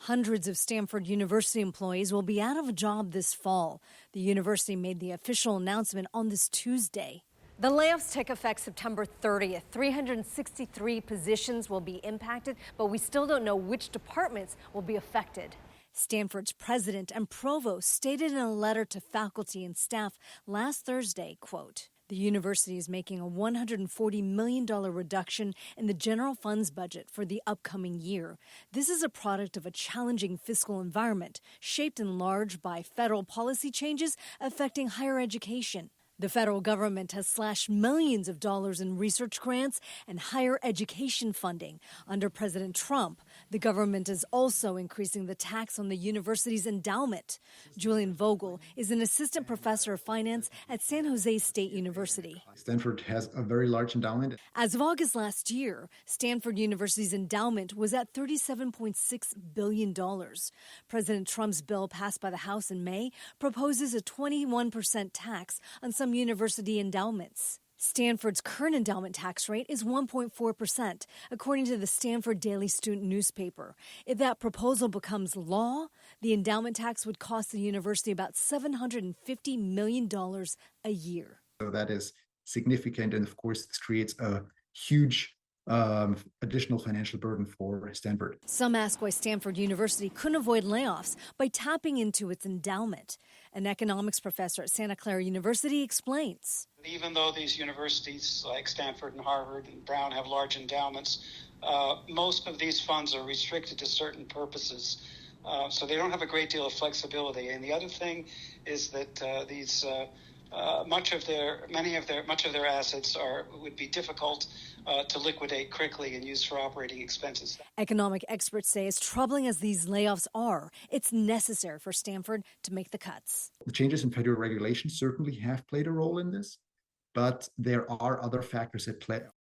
Hundreds of Stanford University employees will be out of a job this fall. The university made the official announcement on this Tuesday. The layoffs take effect September 30th. 363 positions will be impacted, but we still don't know which departments will be affected. Stanford's president and provost stated in a letter to faculty and staff last Thursday, quote, "The university is making a $140 million reduction in the general funds budget for the upcoming year. This is a product of a challenging fiscal environment, shaped in large by federal policy changes affecting higher education. The federal government has slashed millions of dollars in research grants and higher education funding. Under President Trump, the government is also increasing the tax on the university's endowment." Julian Vogel is an assistant professor of finance at San Jose State University. Stanford has a very large endowment. As of August last year, Stanford University's endowment was at $37.6 billion. President Trump's bill passed by the House in May proposes a 21% tax on some university endowments. Stanford's current endowment tax rate is 1.4%, according to the Stanford Daily Student newspaper. If that proposal becomes law, the endowment tax would cost the university about $750 million a year. So that is significant, and of course, this creates a huge additional financial burden for Stanford. Some ask why Stanford University couldn't avoid layoffs by tapping into its endowment. An economics professor at Santa Clara University explains. Even though these universities like Stanford and Harvard and Brown have large endowments, most of these funds are restricted to certain purposes. So they don't have a great deal of flexibility. And the other thing is that much of their assets would be difficult to liquidate quickly and use for operating expenses. Economic experts say as troubling as these layoffs are, it's necessary for Stanford to make the cuts. The changes in federal regulations certainly have played a role in this, but there are other factors at play.